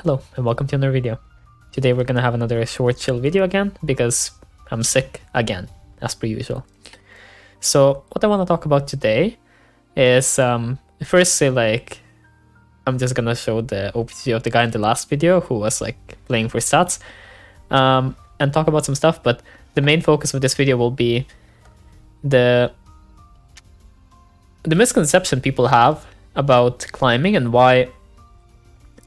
Hello and welcome to another video. Today we're gonna have another short chill video again because I'm sick again, as per usual. So what I want to talk about today is firstly, like, I'm just gonna show the OPG of the guy in the last video who was like playing for stats, and talk about some stuff. But the main focus of this video will be the misconception people have about climbing and why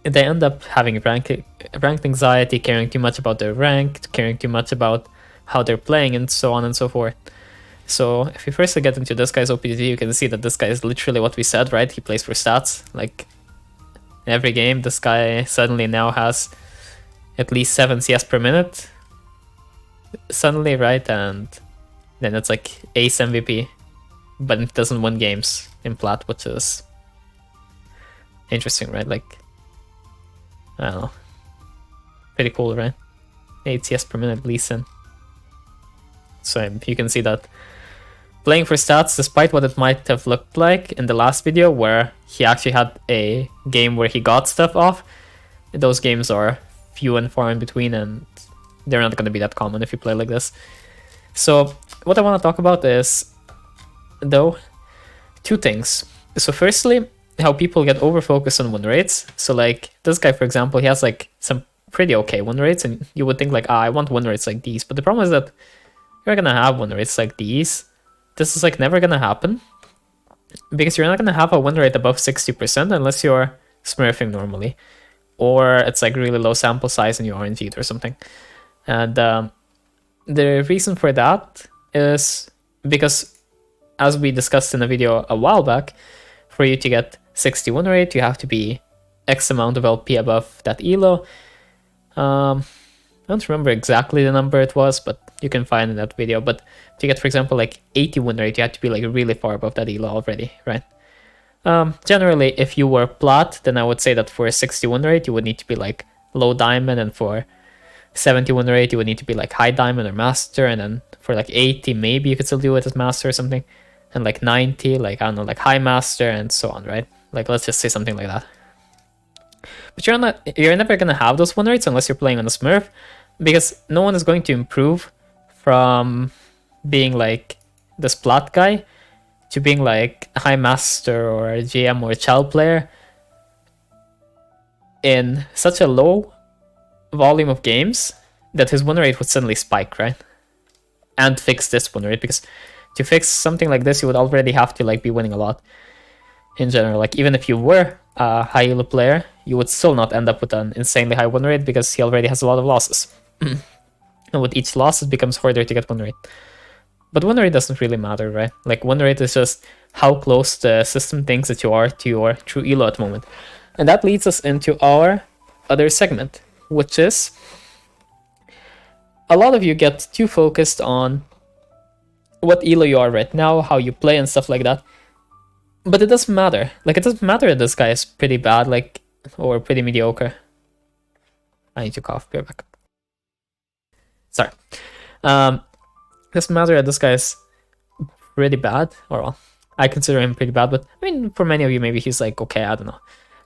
they end up having ranked anxiety, caring too much about their rank, caring too much about how they're playing, and so on and so forth. So if we first get into this guy's OPG, you can see that this guy is literally what we said, right? He plays for stats. Like, every game, this guy suddenly now has at least 7 CS per minute. Suddenly, right? And then it's like ace MVP, but it doesn't win games in plat, which is interesting, right? Like, I don't know. Pretty cool, right? 8 CS per minute Lee Sin. So you can see that playing for stats, despite what it might have looked like in the last video where he actually had a game where he got stuff off, those games are few and far in between, and they're not going to be that common if you play like this. So what I want to talk about is, though, two things. So firstly, how people get over focused on win rates. So like this guy, for example, he has like some pretty okay win rates, and you would think like, I want win rates like these. But the problem is that you're gonna have win rates like these. This is like never gonna happen because you're not gonna have a win rate above 60% unless you're smurfing normally, or it's like really low sample size and you RNG'd or something. And the reason for that is because, as we discussed in a video a while back, for you to get 60 win rate, you have to be X amount of LP above that elo. I don't remember exactly the number it was, but you can find in that video. But to get, for example, like 80 win rate, you have to be like really far above that elo already, right? Generally, if you were plat, then I would say that for a 60 win rate, you would need to be like low diamond, and for 70 win rate, you would need to be like high diamond or master, and then for like 80, maybe you could still do it as master or something, and like 90, like, I don't know, like high master, and so on, right? Like, let's just say something like that. But you're never gonna have those win rates unless you're playing on a smurf, because no one is going to improve from being like this plat guy to being like a high master or a GM or a child player in such a low volume of games that his win rate would suddenly spike, right? And fix this win rate, because to fix something like this, you would already have to like be winning a lot in general. Like, even if you were a high elo player, you would still not end up with an insanely high win rate because he already has a lot of losses. And with each loss, it becomes harder to get win rate. But win rate doesn't really matter, right? Like, win rate is just how close the system thinks that you are to your true elo at the moment. And that leads us into our other segment, which is, a lot of you get too focused on what elo you are right now, how you play and stuff like that. But it doesn't matter. Like, it doesn't matter that this guy is pretty bad, like, or pretty mediocre. I need to cough, be right back. Sorry. It doesn't matter that this guy is pretty bad, or well, I consider him pretty bad, but I mean, for many of you, maybe he's like, okay, I don't know.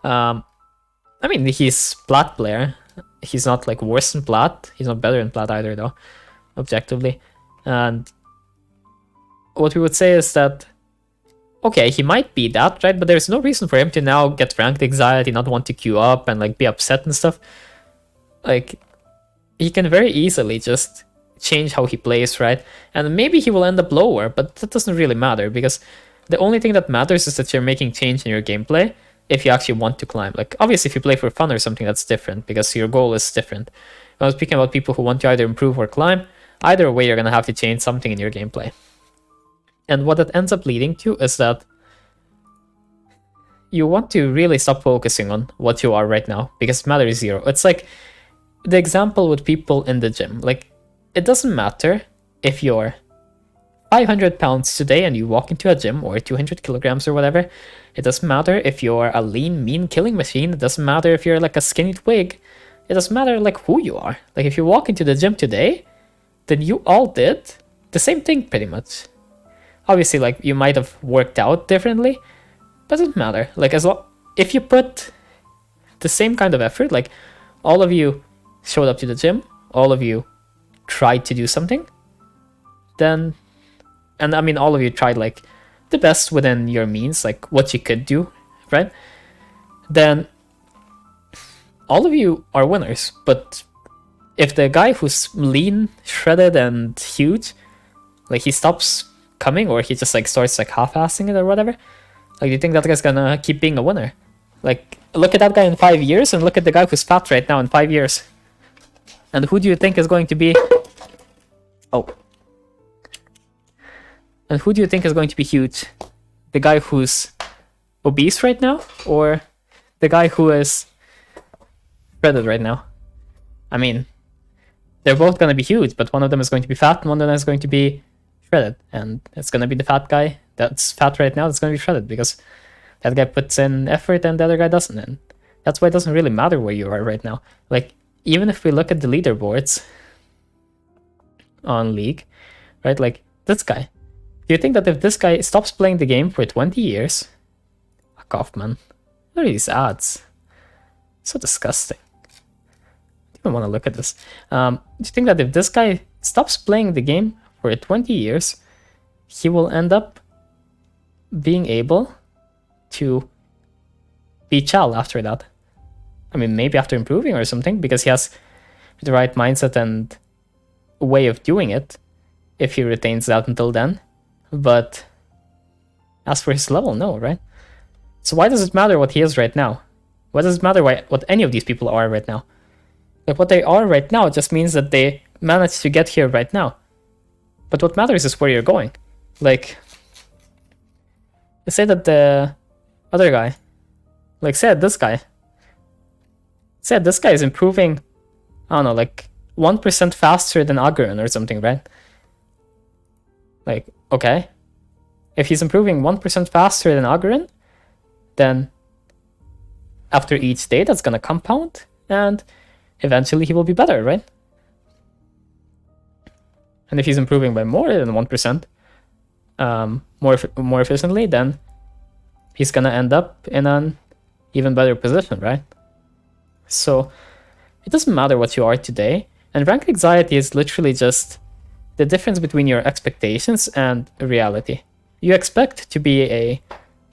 I mean, he's plat player. He's not like worse than plat. He's not better than plat either, though, objectively. And what we would say is that, okay, he might be that, right? But there's no reason for him to now get ranked anxiety, not want to queue up and like be upset and stuff. Like, he can very easily just change how he plays, right? And maybe he will end up lower, but that doesn't really matter, because the only thing that matters is that you're making change in your gameplay if you actually want to climb. Like, obviously, if you play for fun or something, that's different, because your goal is different. When I was speaking about people who want to either improve or climb, either way, you're going to have to change something in your gameplay. And what it ends up leading to is that you want to really stop focusing on what you are right now, because it matters zero. It's like the example with people in the gym. Like, it doesn't matter if you're 500 pounds today and you walk into a gym, or 200 kilograms or whatever. It doesn't matter if you're a lean, mean killing machine. It doesn't matter if you're like a skinny twig. It doesn't matter like who you are. Like, if you walk into the gym today, then you all did the same thing pretty much. Obviously, like, you might have worked out differently, but it doesn't matter. Like, if you put the same kind of effort, like all of you showed up to the gym, all of you tried to do something, then, and I mean, all of you tried like the best within your means, like what you could do, right? Then all of you are winners. But if the guy who's lean, shredded, and huge, like he stops coming, or he just like starts like half-assing it or whatever, like do you think that guy's gonna keep being a winner? Like look at that guy in 5 years and look at the guy who's fat right now in 5 years. And who do you think is going to be... Oh. And who do you think is going to be huge? The guy who's obese right now, or the guy who is shredded right now? I mean, they're both going to be huge, but one of them is going to be fat and one of them is going to be shredded. And it's going to be the fat guy that's fat right now that's going to be shredded, because that guy puts in effort and the other guy doesn't. And that's why it doesn't really matter where you are right now. Like, even if we look at the leaderboards on League, right, like this guy, do you think that if this guy stops playing the game for 20 years, fuck off, man. What are these ads? So disgusting. I don't want to look at this. Do you think that if this guy stops playing the game for 20 years, he will end up being able to be Chal after that? I mean, maybe after improving or something, because he has the right mindset and way of doing it, if he retains that until then. But as for his level, no, right? So why does it matter what he is right now? Why does it matter what any of these people are right now? Like, what they are right now just means that they managed to get here right now. But what matters is where you're going. Like, let's say that the other guy, like say this guy is improving, I don't know, like 1% faster than Agron or something, right? Like, okay, if he's improving 1% faster than Agron, then after each day that's gonna compound, and eventually he will be better, right? And if he's improving by more than 1%, more efficiently, then he's gonna end up in an even better position, right? So it doesn't matter what you are today, and rank anxiety is literally just the difference between your expectations and reality. You expect to be a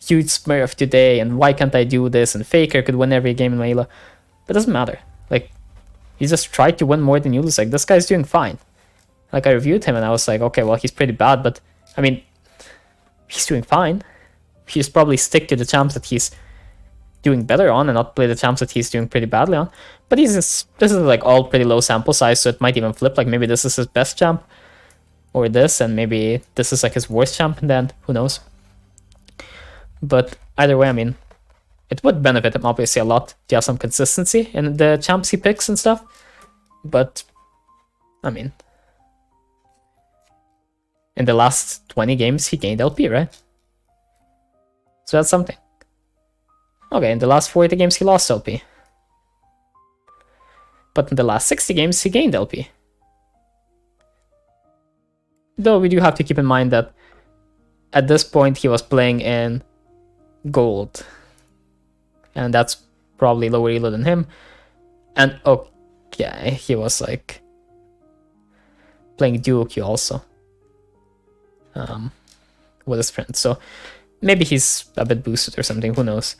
huge smurf today, and why can't I do this, and Faker could win every game in Layla, but it doesn't matter. Like, you just try to win more than you lose. Like, this guy's doing fine. Like, I reviewed him and I was like, okay, well, he's pretty bad, but I mean, he's doing fine. He's probably stick to the champs that he's doing better on and not play the champs that he's doing pretty badly on. But this is like all pretty low sample size, so it might even flip. Like, maybe this is his best champ, or this, and maybe this is like his worst champ, and then who knows. But either way, I mean, it would benefit him obviously a lot to have some consistency in the champs he picks and stuff. But I mean, in the last 20 games he gained LP, right? So that's something. Okay, in the last 40 games he lost LP. But in the last 60 games he gained LP. Though we do have to keep in mind that at this point he was playing in gold. And that's probably lower elo than him. And okay, he was like playing duo queue also. With his friends. So maybe he's a bit boosted or something, who knows.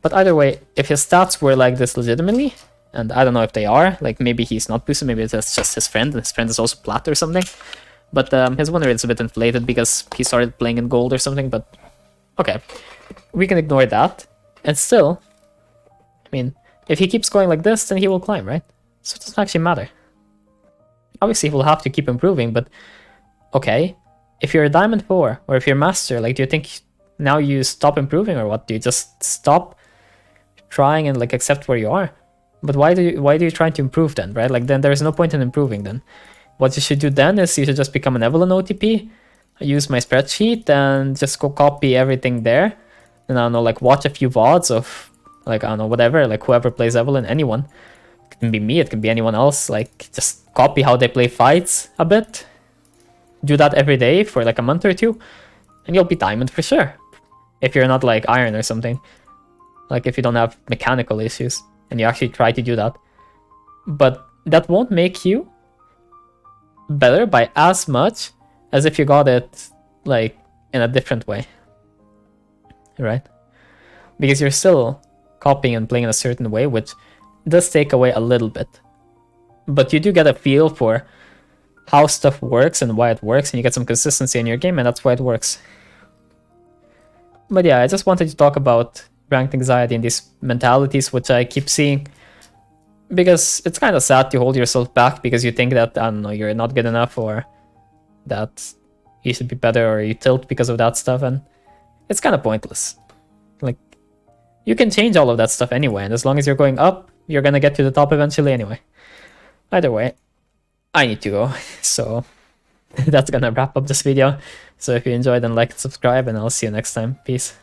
But either way, if his stats were like this legitimately, and I don't know if they are, like maybe he's not boosted, maybe that's just his friend, and his friend is also plat or something. But his win rate is a bit inflated because he started playing in gold or something, but okay. We can ignore that. And still, I mean, if he keeps going like this, then he will climb, right? So it doesn't actually matter. Obviously, he will have to keep improving, but okay. If you're a Diamond 4, or if you're Master, like, do you think now you stop improving, or what? Do you just stop trying and, like, accept where you are? But why do you try to improve then, right? Like, then there's no point in improving then. What you should do then is you should just become an Evelynn OTP, use my spreadsheet, and just go copy everything there. And I don't know, like, watch a few VODs of, like, I don't know, whatever, like, whoever plays Evelynn, anyone. It can be me, it can be anyone else. Like, just copy how they play fights a bit. Do that every day for like a month or two, and you'll be Diamond for sure. If you're not like Iron or something. Like if you don't have mechanical issues. and you actually try to do that. But that won't make you better by as much as if you got it like in a different way, right? Because you're still copying and playing in a certain way, which does take away a little bit. But you do get a feel for how stuff works and why it works, and you get some consistency in your game, and that's why it works. But yeah, I just wanted to talk about ranked anxiety and these mentalities, which I keep seeing, because it's kind of sad to hold yourself back because you think that, I don't know, you're not good enough, or that you should be better, or you tilt because of that stuff, and it's kind of pointless. Like, you can change all of that stuff anyway, and as long as you're going up, you're gonna get to the top eventually anyway. Either way, I need to go, so that's gonna wrap up this video. So if you enjoyed, then like and subscribe, and I'll see you next time. Peace.